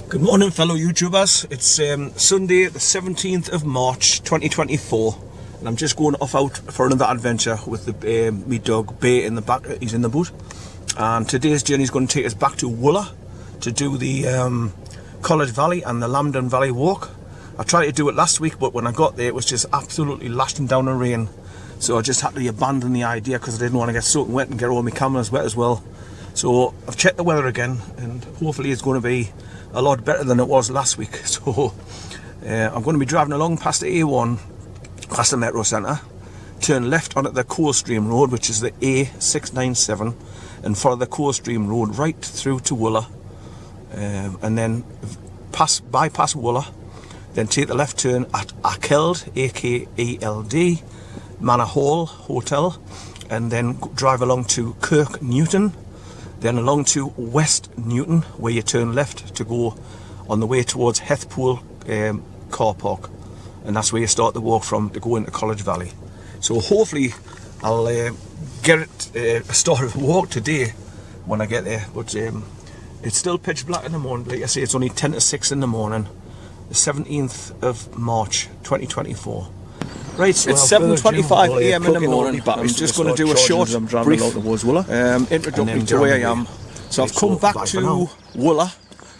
Good morning, fellow YouTubers. It's Sunday the 17th of March 2024 and I'm just going off out for another adventure with the me dog Bay in the back. He's in the boot, and today's journey is going to take us back to Wooler to do the College Valley and the Lambden Valley walk. I tried to do it last week, but when I got there it was just absolutely lashing down in rain, so I just had to abandon the idea because I didn't want to get soaking wet and get all my cameras wet as well. So I've checked the weather again and hopefully it's going to be a lot better than it was last week. So I'm going to be driving along past the A1, past the Metro Centre, turn left onto the Coldstream Road, which is the A697, and follow the Coldstream Road right through to Wooler, and then bypass Wooler, then take the left turn at Akeld, A-K-E-L-D, Manor Hall Hotel, and then drive along to Kirk Newton, then along to West Newton, where you turn left to go on the way towards Hethpool car park, and that's where you start the walk from to go into College Valley. So hopefully I'll get it started the walk today when I get there, but it's still pitch black in the morning. Like I say, it's only 10 to 6 in the morning, the 17th of March 2024. Right, so it's 7:25 AM in the morning. I'm just going to do a short, brief introduction to where I am. So I've come back to Wooler,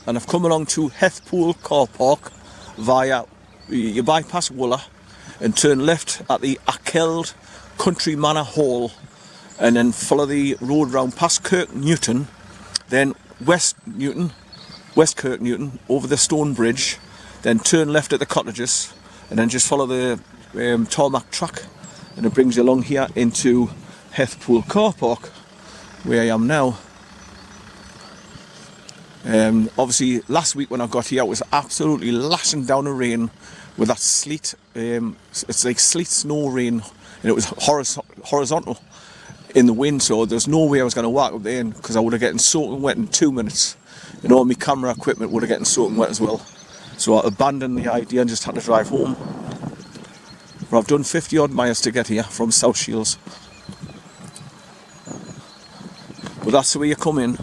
and I've come along to Hethpool car park via, you bypass Wooler and turn left at the Akeld Country Manor Hall, and then follow the road round past Kirk Newton, then West Kirk Newton, over the stone bridge, then turn left at the cottages, and then just follow the tarmac track, and it brings you along here into Hethpool car park, where I am now. Obviously last week when I got here it was absolutely lashing down the rain with that sleet. It's like sleet snow rain, and it was horizontal in the wind, so there's no way I was going to walk up there because I would have gotten soaking wet in 2 minutes, and all my camera equipment would have gotten soaking wet as well. So I abandoned the idea and just had to drive home. But I've done 50 odd miles to get here from South Shields. But that's the way you come in.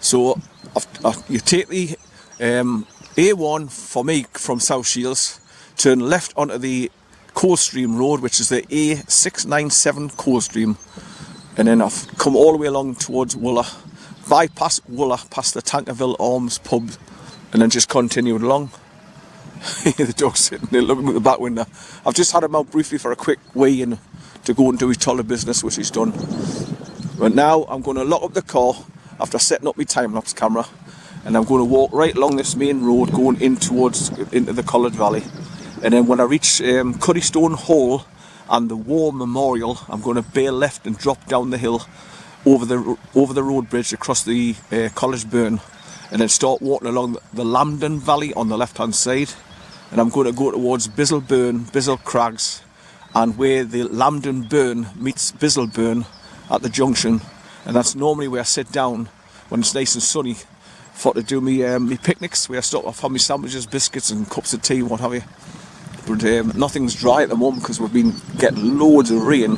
So you take the A1 for me from South Shields, turn left onto the Coldstream Road, which is the A697 Coldstream, and then I've come all the way along towards Wooler, bypass Wooler past the Tankerville Arms pub, and then just continued along. The dog's sitting there looking at the back window. I've just had him out briefly for a quick wee in to go and do his toilet business, which he's done. But now I'm going to lock up the car after setting up my time-lapse camera, and I'm going to walk right along this main road going into the College Valley. And then when I reach Cuddystone Hall and the War Memorial, I'm going to bear left and drop down the hill over the road bridge across the College Burn, and then start walking along the Lambden Valley on the left hand side, and I'm going to go towards Bizzle Crags, and where the Lambden Burn meets Bizzle Burn at the junction, and that's normally where I sit down when it's nice and sunny for to do me picnics, where I stop off, have my sandwiches, biscuits and cups of tea, what have you. But nothing's dry at the moment because we've been getting loads of rain,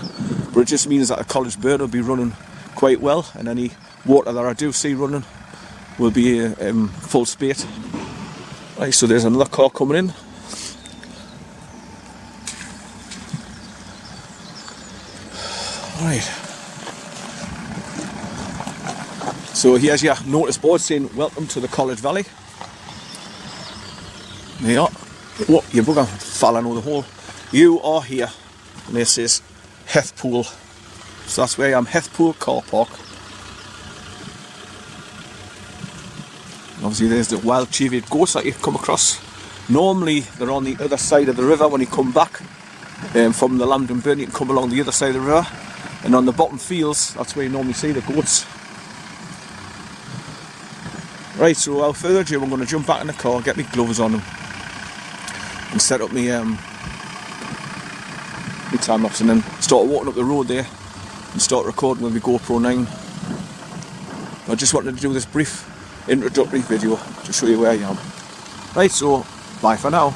but it just means that the College Burn will be running quite well, and any water that I do see running will be full spate. Right, so there's another car coming in. Right. So here's your notice board saying welcome to the College Valley. There you are. What, you bugger, falling over the hole. You are here. And this is Hethpool. So that's where I am, Hethpool car park. Obviously there's the wild cheviot goats that you come across. Normally they're on the other side of the river when you come back from the Lambden Burn. You can come along the other side of the river, and on the bottom fields that's where you normally see the goats. Right, so without further ado I'm going to jump back in the car, get my gloves on and set up my time lapse, and then start walking up the road there and start recording with my GoPro 9. I just wanted to do this brief introductory video to show you where I am. Right, so bye for now.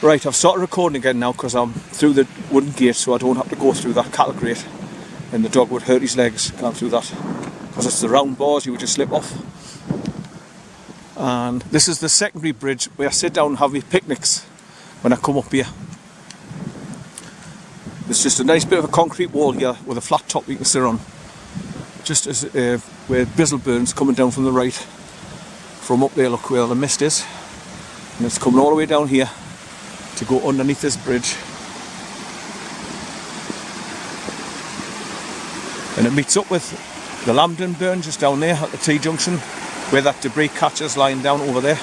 Right, I've started recording again now because I'm through the wooden gate, so I don't have to go through that cattle grate and the dog would hurt his legs going through that, because it's the round bars you would just slip off. And this is the secondary bridge where I sit down and have my picnics when I come up here. There's just a nice bit of a concrete wall here with a flat top you can sit on, just as where Bizzleburn's coming down from the right, from up there, look where the mist is, and it's coming all the way down here to go underneath this bridge, and it meets up with the Lambden burn just down there at the T-junction where that debris catcher's lying down over there.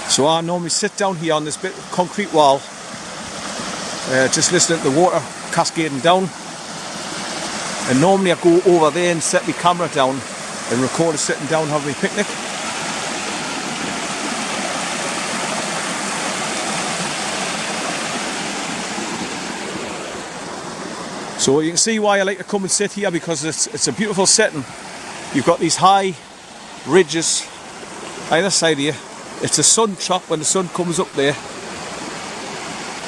So I normally sit down here on this bit of concrete wall, just listening to the water cascading down, and normally I go over there and set my camera down and record it sitting down having my picnic. So you can see why I like to come and sit here, because it's a beautiful setting. You've got these high ridges either side of you. It's a sun trap when the sun comes up there,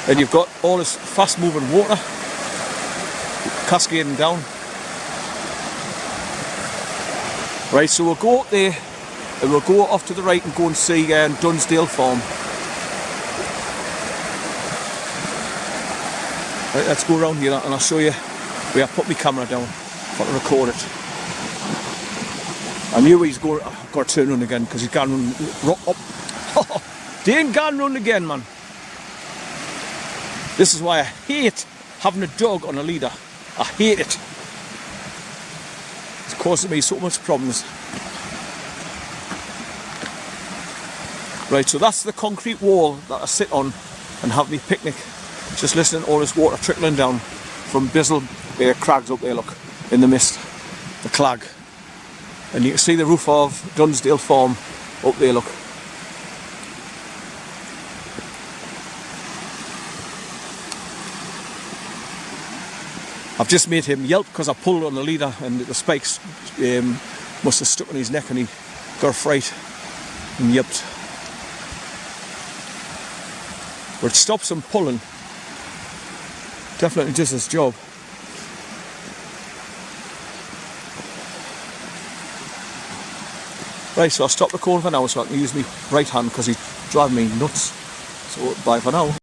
and you've got all this fast moving water cascading down. Right, so we'll go up there and we'll go off to the right and go and see Dunsdale Farm. Right, let's go around here and I'll show you where I put my camera down for to record it. I knew he's going. I've got to turn around again because he's gone up. Dane gone run again, man. This is why I hate having a dog on a leader. I hate it. It's causing me so much problems. Right, so that's the concrete wall that I sit on and have my picnic, just listening to all this water trickling down from Bizzle Crags up there, look, in the mist, the clag. And you can see the roof of Dunsdale Farm up there, look. I've just made him yelp because I pulled on the leader and the spikes must have stuck in his neck and he got a fright and yelped. But it stops him pulling. Definitely does his job. Right, so I'll stop recording for now so I can use my right hand because he's driving me nuts. So bye for now.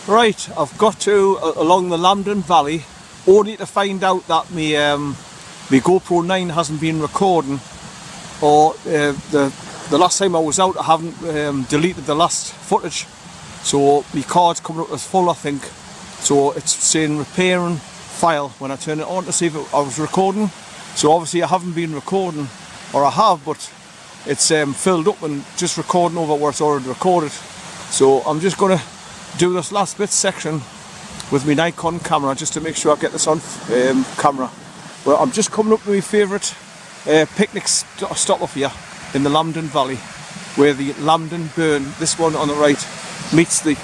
Right, I've got to along the Lambden Valley, only to find out that my GoPro 9 hasn't been recording, or the last time I was out I haven't deleted the last footage. So my card's coming up as full, I think. So it's saying repairing file when I turn it on to see if I was recording. So obviously I haven't been recording, or I have, but it's filled up and just recording over where it's already recorded. So I'm just going to do this last bit section with my Nikon camera just to make sure I get this on camera. Well, I'm just coming up to my favourite picnic stop off here in the Lambden Valley, where the Lambden burn, this one on the right, meets the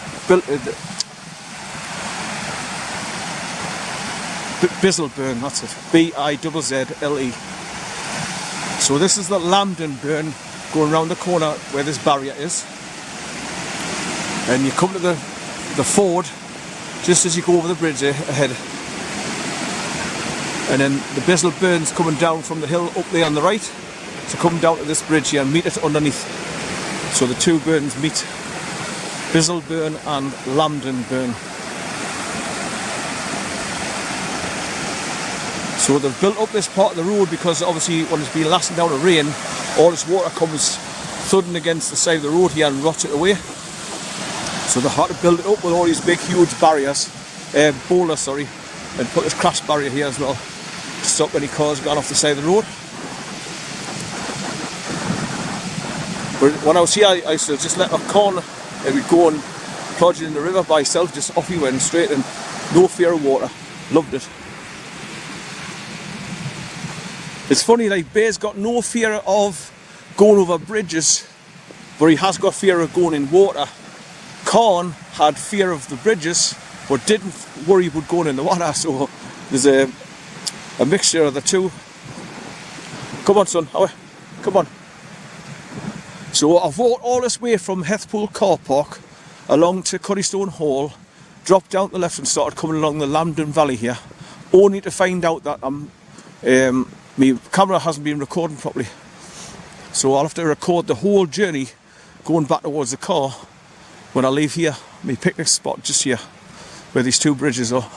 Bizzleburnn, that's it, B-I-Z-Z-L-E. So this is the Lambden burn going around the corner where this barrier is, and you come to the ford just as you go over the bridge ahead, and then the Bizzleburn's coming down from the hill up there on the right to come down to this bridge here and meet it underneath. So the two burns meet, Bizzleburnn and Lambden burn. So they've built up this part of the road because obviously when it's been lasting down a rain, all this water comes thudding against the side of the road here and rots it away. So they had to build it up with all these big huge barriers, boulders, sorry, and put this crash barrier here as well to stop any cars going off the side of the road. But when I was here I used to just let a corner and we'd go and plodge it in the river by itself, just off he went straight and no fear of water. Loved it. It's funny, like Bear's got no fear of going over bridges, but he has got fear of going in water. Corn had fear of the bridges, but didn't worry about going in the water, so there's a mixture of the two. Come on, son, come on. So I've walked all this way from Hethpool car park along to Currystone Hall, dropped down to the left and started coming along the Lambden Valley here, only to find out that my camera hasn't been recording properly. So I'll have to record the whole journey going back towards the car when I leave here, my picnic spot just here, where these two bridges are.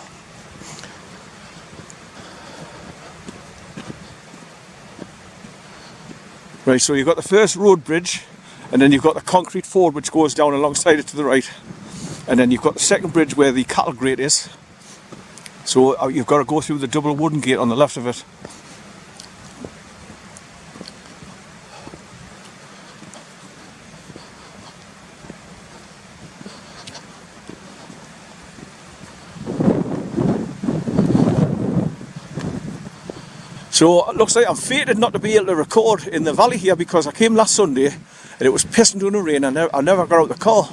Right, so you've got the first road bridge, and then you've got the concrete ford which goes down alongside it to the right, and then you've got the second bridge where the cattle grate is. So you've got to go through the double wooden gate on the left of it. So it looks like I'm fated not to be able to record in the valley here, because I came last Sunday and it was pissing down the rain and I never got out the car.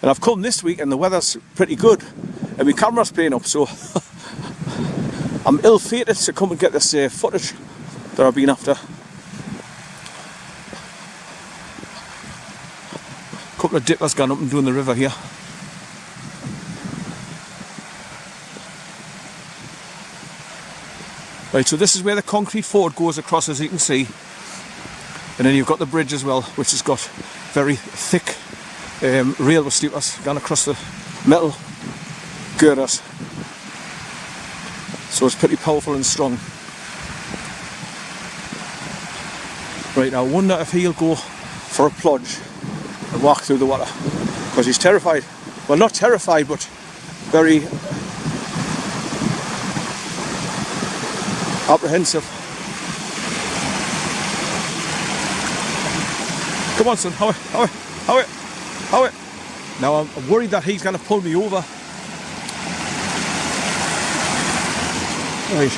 And I've come this week and the weather's pretty good and my camera's playing up, so I'm ill-fated to come and get this footage that I've been after. A couple of dippers gone up and down the river here. Right, so this is where the concrete ford goes across, as you can see, and then you've got the bridge as well, which has got very thick railway sleepers gone across the metal girders, so it's pretty powerful and strong. Right, I wonder if he'll go for a plunge and walk through the water, because he's terrified. Well, not terrified, but very apprehensive. Come on, son, how it. Now I'm worried that he's going to pull me over. Right,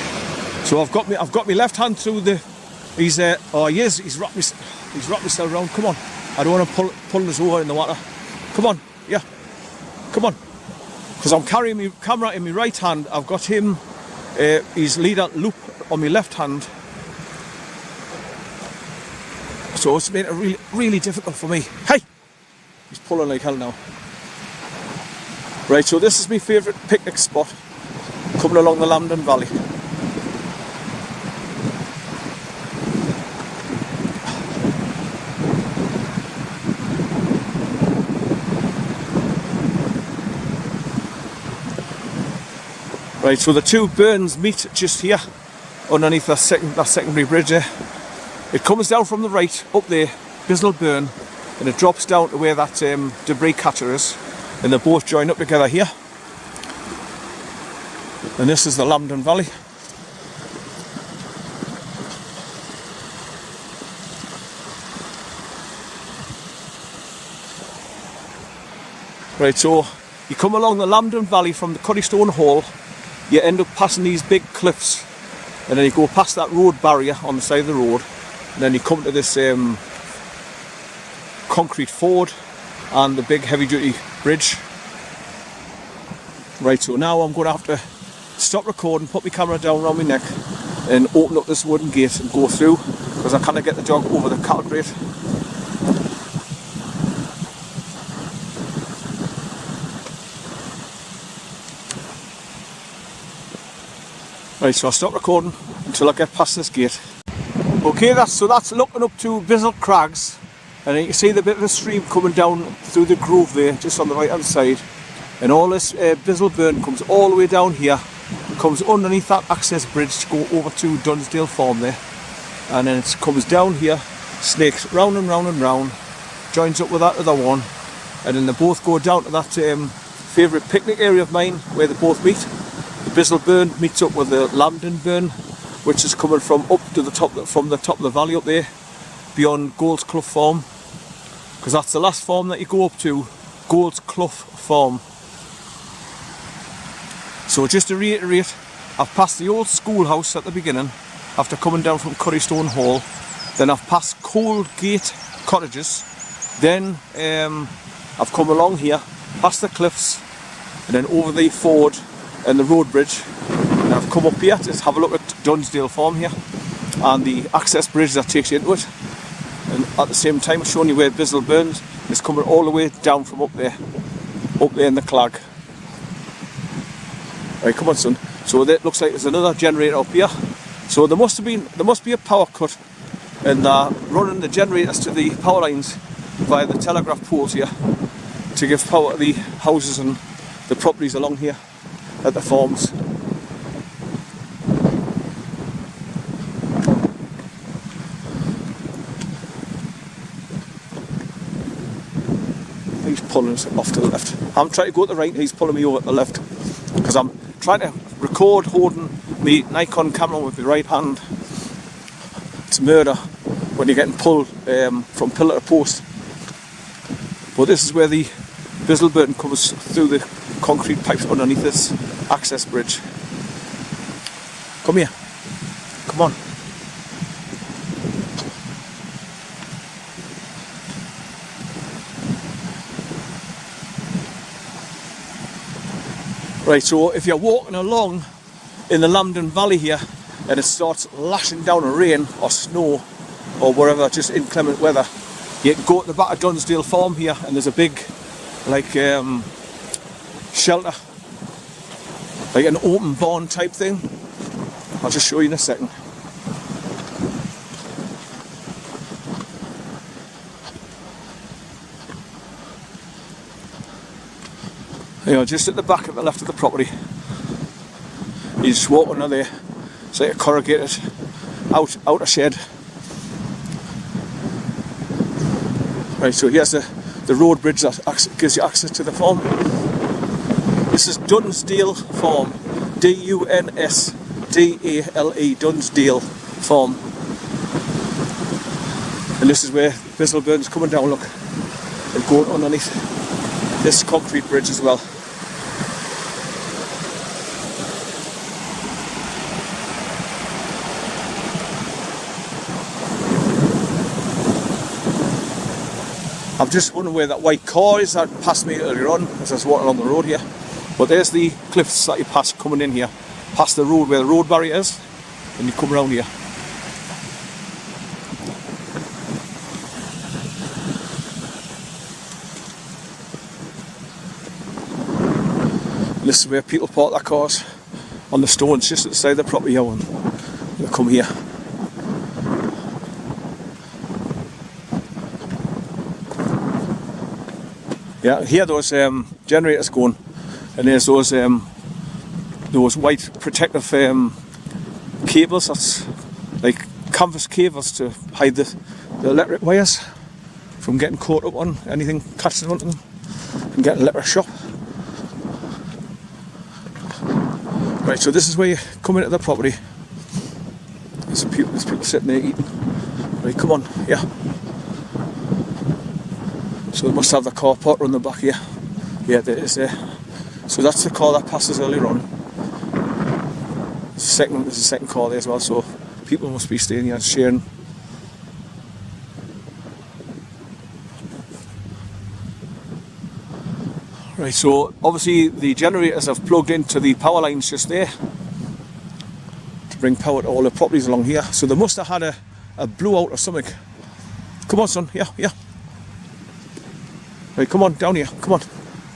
so I've got my left hand through the. He's wrapped himself around. Come on, I don't want to pull this over in the water. Come on, yeah, come on, because I'm carrying my camera in my right hand. I've got him, his leader loop on my left hand, so it's made it really, really difficult for me. Hey, he's pulling like hell now. Right, so this is my favourite picnic spot, coming along the Lambden Valley. Right, so the two burns meet just here, underneath that secondary bridge there. It comes down from the right, up there, Bizzle Burn, and it drops down to where that debris catcher is, and they both join up together here. And this is the Lambden Valley. Right, so you come along the Lambden Valley from the Currystone Hall, you end up passing these big cliffs, and then you go past that road barrier on the side of the road, and then you come to this concrete ford and the big heavy duty bridge. Right, so now I'm going to have to stop recording, put my camera down around my neck and open up this wooden gate and go through, because I can't get the dog over the cattle grate. Right, so I'll stop recording until I get past this gate. Okay, that's looking up to Bizzle Crags, and you can see the bit of a stream coming down through the grove there, just on the right hand side. And all this Bizzle Burn comes all the way down here, comes underneath that access bridge to go over to Dunsdale Farm there, and then it comes down here, snakes round and round and round, joins up with that other one, and then they both go down to that favourite picnic area of mine where they both meet. The Bizzle Burn meets up with the Lambden Burn, which is coming from up to the top, from the top of the valley up there, beyond Gold's Clough Farm, because that's the last farm that you go up to, Gold's Clough Farm. So just to reiterate, I've passed the old schoolhouse at the beginning, after coming down from Currystone Hall, then I've passed Coldgate Cottages, then I've come along here, past the cliffs, and then over the ford and the road bridge, and I've come up here to have a look at Dunsdale Farm here and the access bridge that takes you into it, and at the same time showing you where Bizzle Burn is coming all the way down from up there. up there in the clag. Right, come on, son. So that looks like there's another generator up here. So there must be a power cut, and they're running the generators to the power lines via the telegraph poles here to give power to the houses and the properties along here at the farms. He's pulling us off to the left. I'm trying to go to the right, he's pulling me over to the left because I'm trying to record holding my Nikon camera with the right hand. It's murder when you're getting pulled from pillar to post. But this is where the Bizzleburton comes through the concrete pipes underneath this access bridge. Come here. Come on. Right, so if you're walking along in the Lambden Valley here and it starts lashing down in rain or snow or whatever, just inclement weather, you can go to the back of Dunsdale Farm here and there's a big shelter, like an open barn type thing. I'll just show you in a second. You know, just at the back at the left of the property. You just walk under there. It's like a corrugated outer shed. Right, so here's the road bridge that gives you access to the farm. This is Dunsdale Farm, D-U-N-S-D-A-L-E, Dunsdale Farm. And this is where Bizzleburton's coming down, look, and going underneath this concrete bridge as well. I'm just wondering where that white car is that passed me earlier on as I was walking along the road here. But there's the cliffs that you pass coming in here, past the road where the road barrier is, and you come around here. And this is where people park their cars, on the stones just at the side of the property here, and they come here. Yeah, here those generators going, and there's those white protective cables, that's like canvas cables to hide the electric wires from getting caught up on anything catching onto them and getting electric shock. Right, so this is where you come into the property. There's people sitting there eating. Right, come on, yeah. So they must have the car parked on the back here. Yeah, there it is there. So that's the car that passes earlier on. There's a second car there as well, so people must be staying here and sharing. Right, so obviously the generators have plugged into the power lines just there to bring power to all the properties along here. So they must have had a blowout or something. Come on, son, yeah. Right, come on, down here, come on.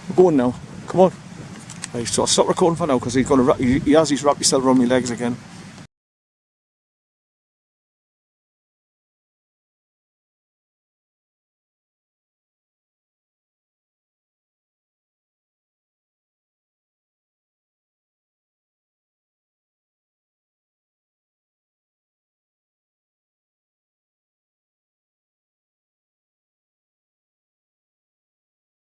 We're going now, come on. Right, so I'll stop recording for now because he has his wrap yourself around my legs again.